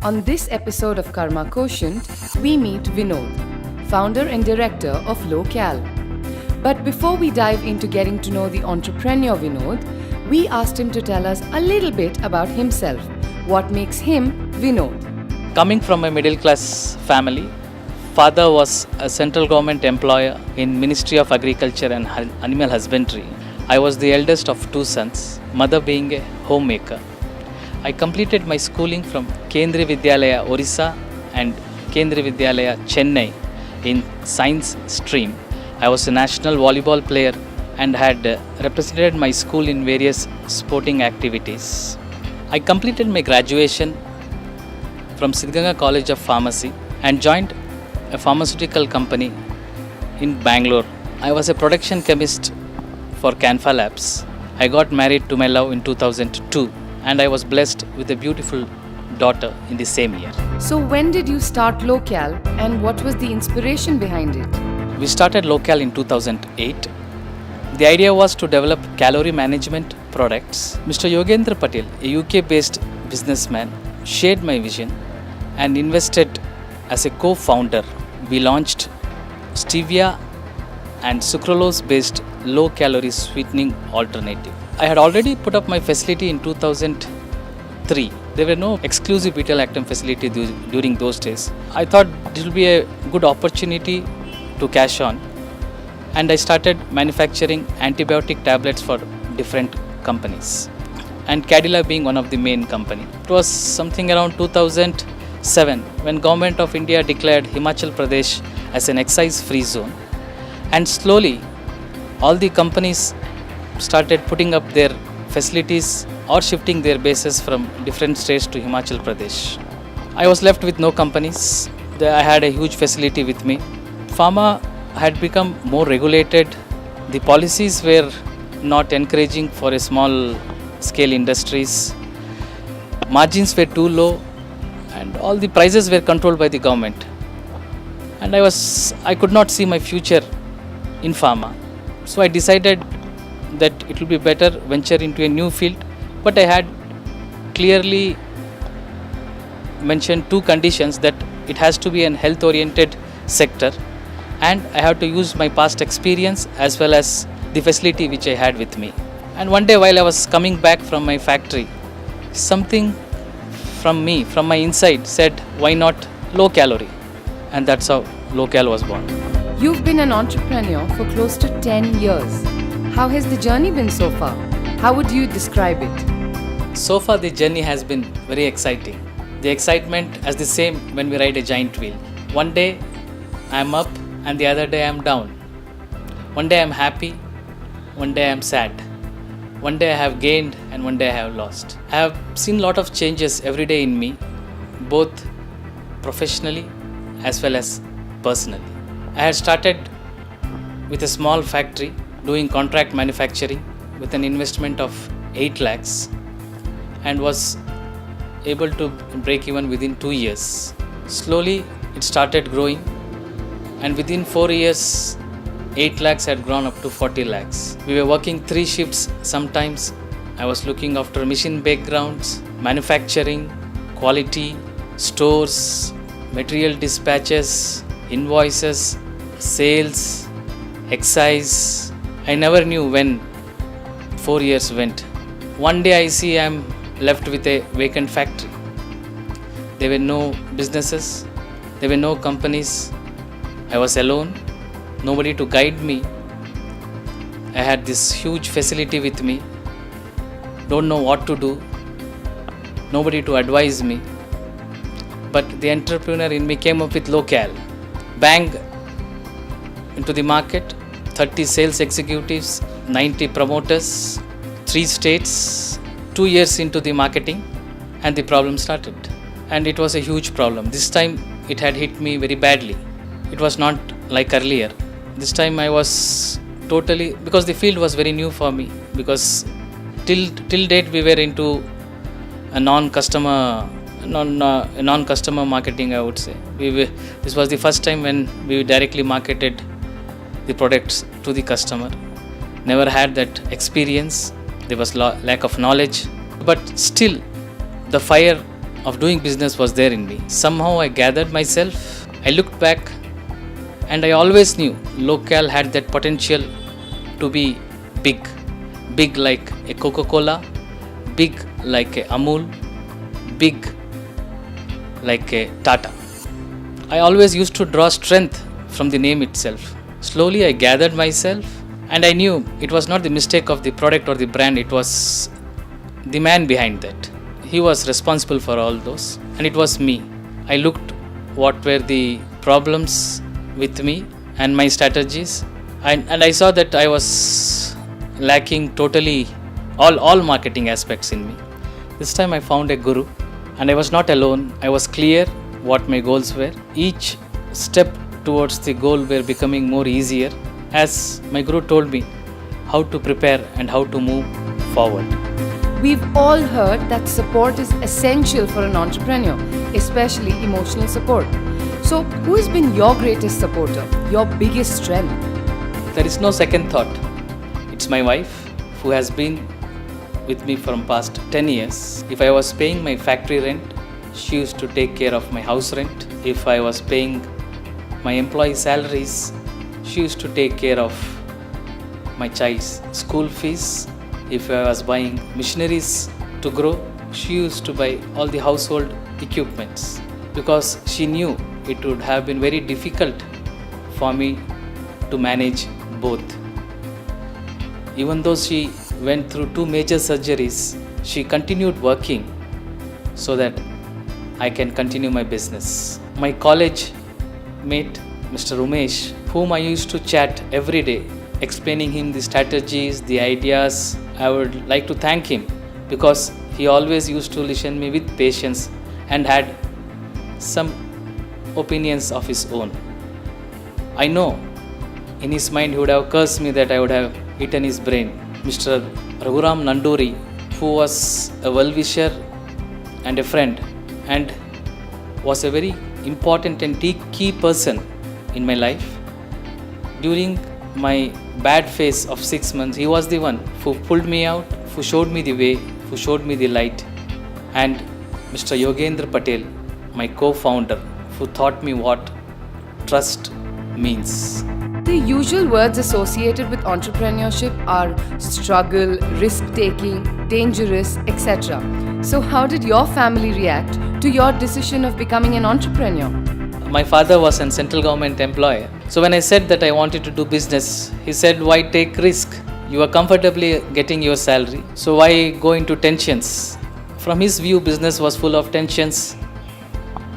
On this episode of Carma Quotient, we meet Vinod, founder and director of LowKal. But before we dive into getting to know the entrepreneur Vinod, we asked him to tell us a little bit about himself. What makes him Vinod? Coming from a middle class family, father was a central government employer in Ministry of Agriculture and Animal Husbandry. I was the eldest of two sons, mother being a homemaker. I completed my schooling from Kendriya Vidyalaya Orissa and Kendriya Vidyalaya Chennai in science stream. I was a national volleyball player and had represented my school in various sporting activities. I completed my graduation from Siddhganga College of Pharmacy and joined a pharmaceutical company in Bangalore. I was a production chemist for Canfa Labs. I got married to my love in 2002 and I was blessed with a beautiful daughter in the same year. So when did you start LowKal and what was the inspiration behind it? We started LowKal in 2008. The idea was to develop calorie management products. Mr. Yogendra Patel, a UK-based businessman, shared my vision and invested as a co-founder. We launched stevia and sucralose-based low-calorie sweetening alternative. I had already put up my facility in 2003. There were no exclusive beta-lactam facility during those days. I thought it will be a good opportunity to cash on, and I started manufacturing antibiotic tablets for different companies, and Cadila being one of the main company. It was something around 2007 when Government of India declared Himachal Pradesh as an excise-free zone, and slowly all the companies started putting up their facilities or shifting their bases from different states to Himachal Pradesh. I was left with no companies. I had a huge facility with me. Pharma had become more regulated. The policies were not encouraging for a small scale industries. Margins were too low and all the prices were controlled by the government. And I could not see my future in pharma. So I decided that it will be better venture into a new field. But I had clearly mentioned two conditions: that it has to be an health oriented sector and I have to use my past experience as well as the facility which I had with me. And one day while I was coming back from my factory, something from my inside said, why not low calorie? And that's how LowKal was born. You've been an entrepreneur for close to 10 years. How has the journey been so far? How would you describe it? So far the journey has been very exciting. The excitement is the same when we ride a giant wheel. One day I am up and the other day I am down. One day I am happy, one day I am sad. One day I have gained and one day I have lost. I have seen a lot of changes every day in me, both professionally as well as personally. I had started with a small factory doing contract manufacturing with an investment of 8 lakhs and was able to break even within 2 years. Slowly it started growing and within 4 years 8 lakhs had grown up to 40 lakhs. We were working 3 shifts sometimes. I was looking after machine backgrounds, manufacturing, quality, stores, material dispatches, invoices, sales, excise. I never knew when 4 years went. One day I see I am left with a vacant factory. There were no businesses, there were no companies. I was alone, nobody to guide me. I had this huge facility with me, don't know what to do, nobody to advise me. But the entrepreneur in me came up with LowKal. Bang into the market, 30 sales executives, 90 promoters, 3 states, 2 years into the marketing, and the problem started. And it was a huge problem. This time it had hit me very badly. It was not like earlier. This time I was totally, because the field was very new for me, because till date we were into a non-customer marketing, I would say. This was the first time when we directly marketed the products to the customer. Never had that experience. There was lack of knowledge, but still the fire of doing business was there in me. Somehow I gathered myself, I looked back, and I always knew LowKal had that potential to be big. Big like a Coca-Cola, big like a Amul, big like a Tata. I always used to draw strength from the name itself. Slowly I gathered myself, and I knew it was not the mistake of the product or the brand, it was the man behind that. He was responsible for all those, and it was me. I looked what were the problems with me and my strategies, and I saw that I was lacking totally all marketing aspects in me. This time I found a guru, and I was not alone. I was clear what my goals were. Each step towards the goal were becoming more easier as my guru told me how to prepare and how to move forward. We've all heard that support is essential for an entrepreneur, especially emotional support. So, who has been your greatest supporter, your biggest strength? There is no second thought. It's my wife who has been with me from past 10 years. If I was paying my factory rent, she used to take care of my house rent. If I was paying my employee salaries, she used to take care of my child's school fees. If I was buying machineries to grow, she used to buy all the household equipments, because she knew it would have been very difficult for me to manage both. Even though she went through 2 major surgeries, she continued working so that I can continue my business. My college mate, Mr. Umesh, whom I used to chat every day, explaining him the strategies, the ideas, I would like to thank him, because he always used to listen me with patience and had some opinions of his own. I know in his mind he would have cursed me that I would have eaten his brain. Mr. Raghuram Nanduri, who was a well-wisher and a friend, and was a very important and key person in my life. During my bad phase of 6 months, he was the one who pulled me out, who showed me the way, who showed me the light. And Mr. Yogendra Patel, my co-founder, who taught me what trust means. The usual words associated with entrepreneurship are struggle, risk-taking, dangerous, etc. So how did your family react to your decision of becoming an entrepreneur? My father was a central government employee. So when I said that I wanted to do business, he said, why take risk? You are comfortably getting your salary, so why go into tensions? From his view, business was full of tensions,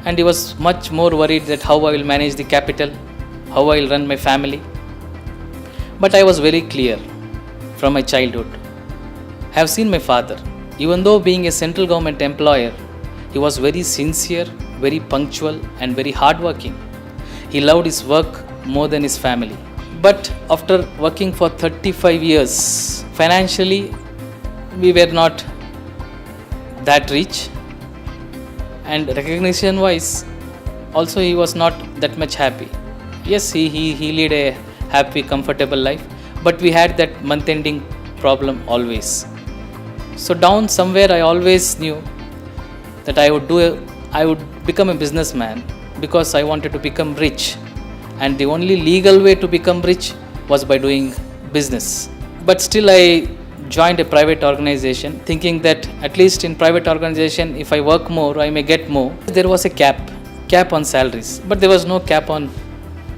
and he was much more worried that how I will manage the capital, how I will run my family. But I was very clear from my childhood. I have seen my father. Even though being a central government employer, he was very sincere, very punctual, and very hardworking. He loved his work more than his family. But after working for 35 years, financially we were not that rich, and recognition wise also he was not that much happy. Yes, he led a happy, comfortable life, but we had that month ending problem always. So down somewhere I always knew that I would become a businessman, because I wanted to become rich, and the only legal way to become rich was by doing business. But still I joined a private organization, thinking that at least in private organization, if I work more, I may get more. There was a cap on salaries, but there was no cap on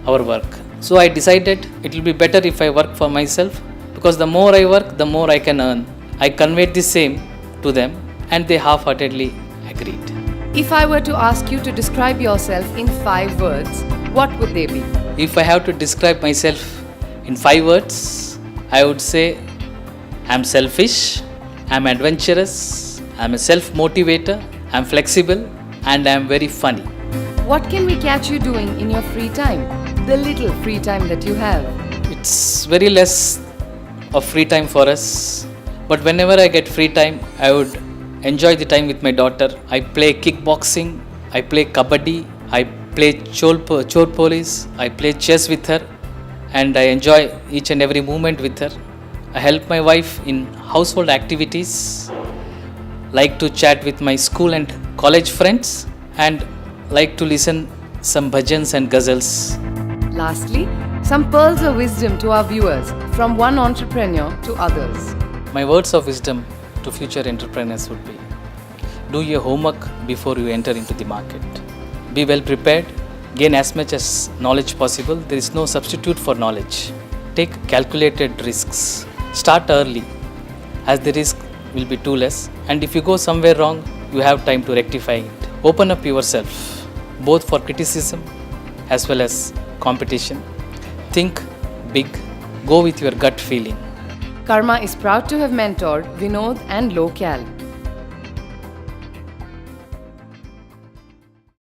our work. So I decided it will be better if I work for myself, because the more I work, the more I can earn. I conveyed the same to them, and they half-heartedly agreed. If I were to ask you to describe yourself in 5 words, what would they be? If I have to describe myself in 5 words, I would say I'm selfish, I'm adventurous, I'm a self-motivator, I'm flexible, and I'm very funny. What can we catch you doing in your free time? The little free time that you have. It's very less of free time for us, but whenever I get free time, I would enjoy the time with my daughter. I play kickboxing, I play kabaddi, I play chor police, I play chess with her, and I enjoy each and every moment with her. I help my wife in household activities like to chat with my school and college friends, and like to listen some bhajans and ghazals. Lastly, some pearls of wisdom to our viewers from one entrepreneur to others. My words of wisdom to future entrepreneurs would be: do your homework before you enter into the market. Be well prepared, gain as much as knowledge possible. There is no substitute for knowledge. Take calculated risks. Start early, as the risk will be too less, and if you go somewhere wrong, you have time to rectify it. Open up yourself, both for criticism as well as competition. Think big, go with your gut feeling. Karma is proud to have mentored Vinod and LowKal.